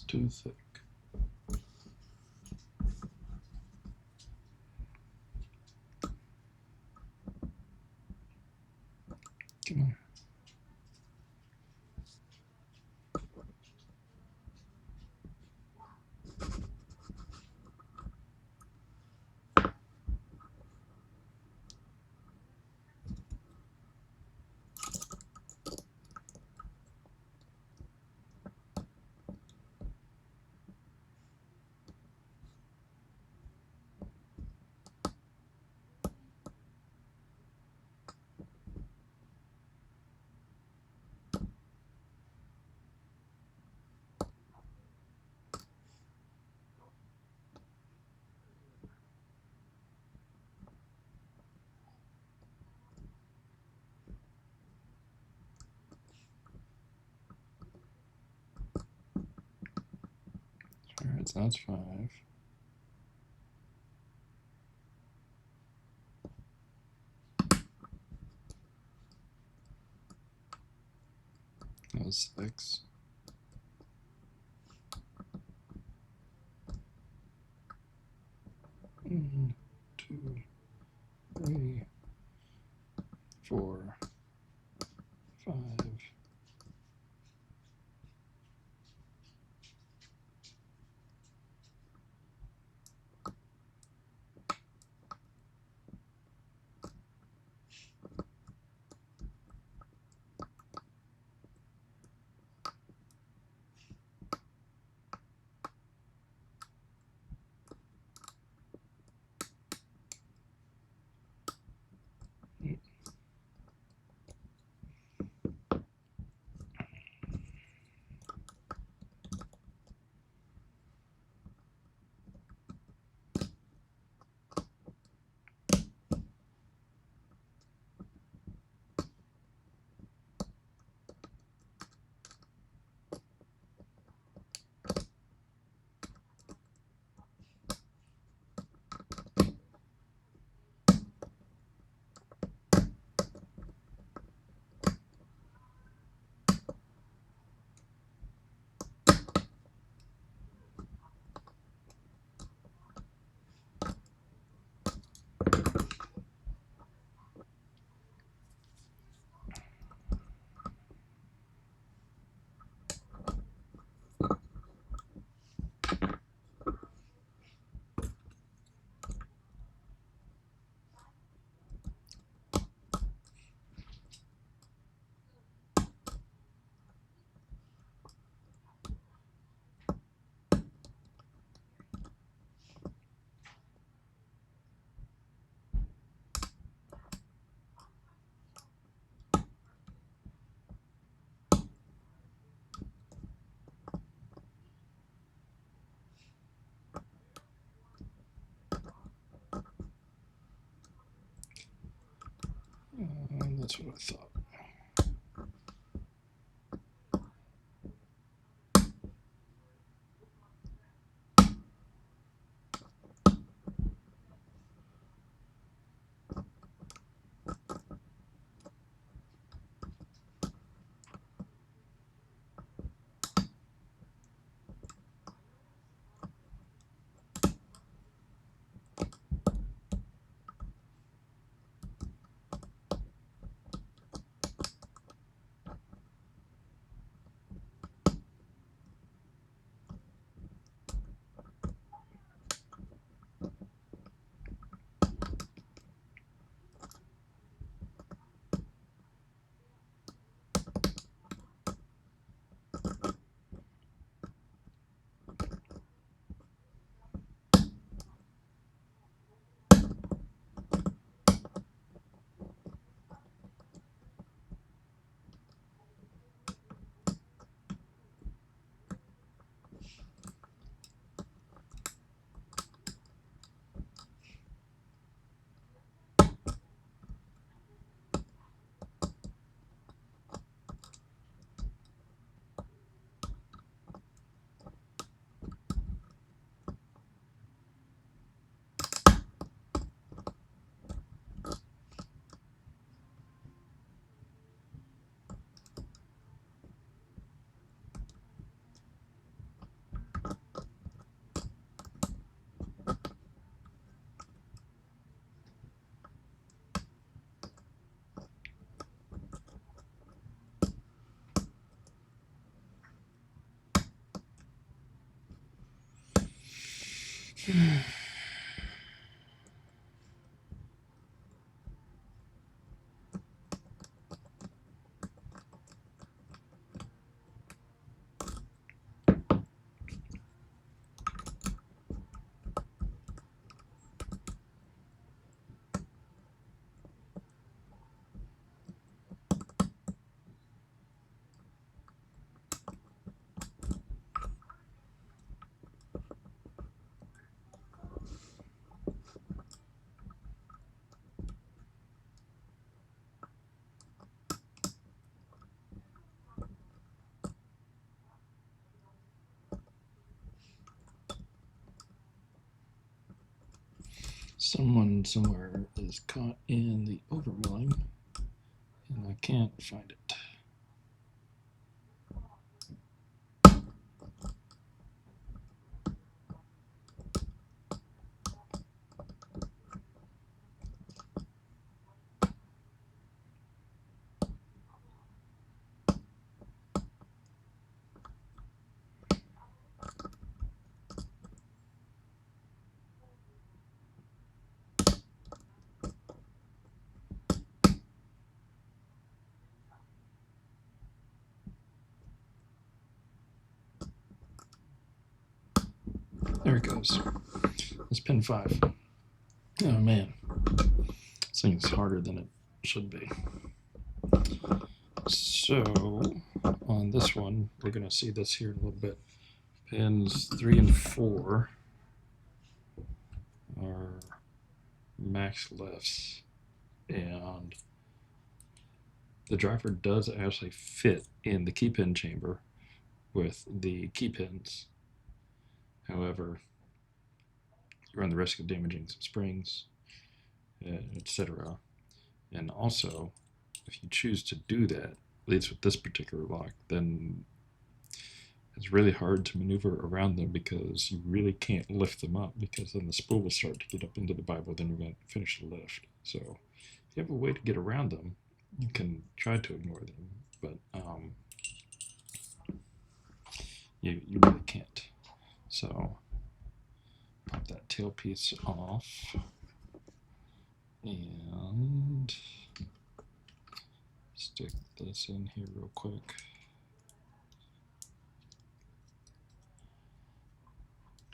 too thick. Come on. All right, so that's 5. That was 6. 1, 2, 3, 4, 5. That's what I thought. Someone somewhere is caught in the overmilling, and I can't find it. There it goes. It's pin 5. Oh man, this thing is harder than it should be. So on this one, we're going to see this here in a little bit. Pins 3 and 4 are max lifts, and the driver does actually fit in the keypin chamber with the keypins. However, you run the risk of damaging some springs, etc. And also, if you choose to do that, at least with this particular lock, then it's really hard to maneuver around them because you really can't lift them up, because then the spool will start to get up into the Bible, then you're going to finish the lift. So if you have a way to get around them, you can try to ignore them, but you really can't. So pop that tailpiece off and stick this in here real quick.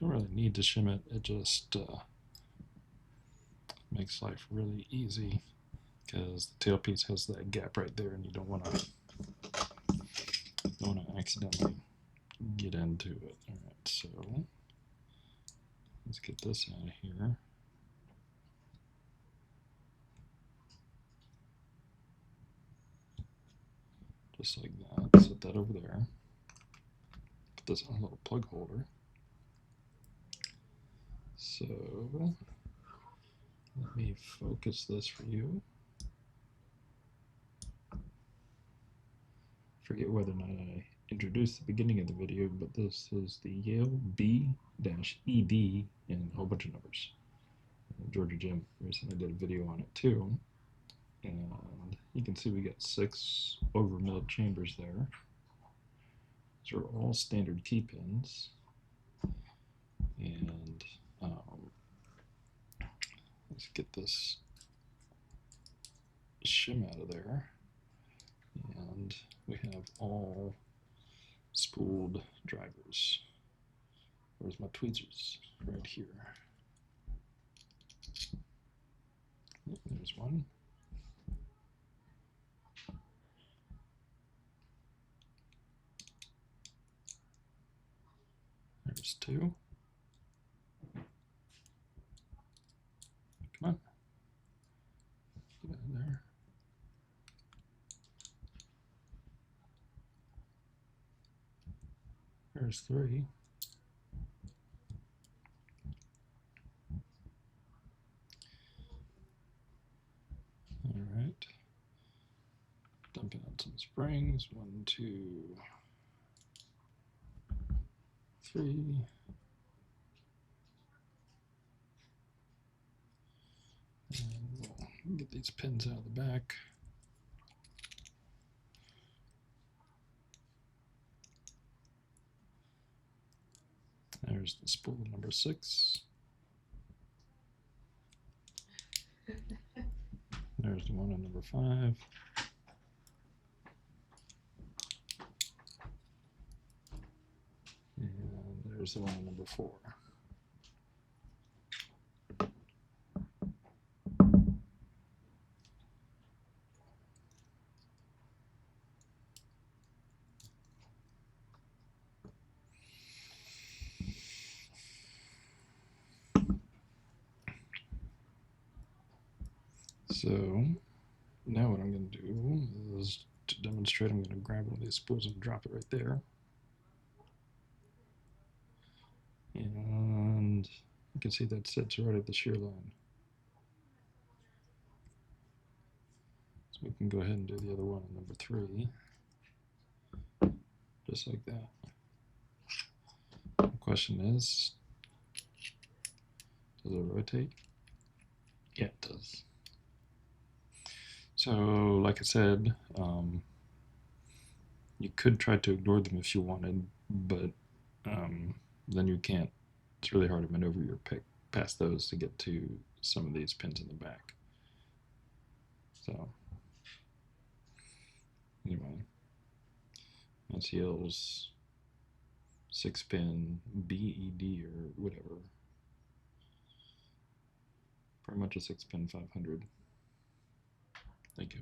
Don't really need to shim it, it just makes life really easy, because the tailpiece has that gap right there and you don't want to accidentally get into it. Alright, so let's get this out of here. Just like that. Set that over there. Put this on a little plug holder. So let me focus this for you. Forget whether or not I introduced the beginning of the video, but this is the Yale B-ED and a whole bunch of numbers. Georgia Jim recently did a video on it too. And you can see we got 6 overmilled chambers there. These are all standard key pins. And let's get this shim out of there. And we have all spooled drivers. Where's my tweezers? Right here. There's one. There's 2. Come on. Get out of there. There's 3. Alright. Dumping out some springs. 1, 2, 3. And we'll get these pins out of the back. There's the spool number 6. There's the one on number 5. And there's the one on number 4. So now what I'm going to do is, to demonstrate, I'm going to grab one of these spools and drop it right there. And you can see that sits right at the shear line. So we can go ahead and do the other one on number 3. Just like that. The question is, does it rotate? Yeah, it does. So, like I said, you could try to ignore them if you wanted, but then you can't. It's really hard to maneuver your pick past those to get to some of these pins in the back. So, anyway, that's Yale's 6-pin BED or whatever. Pretty much a 6-pin 500. Thank you.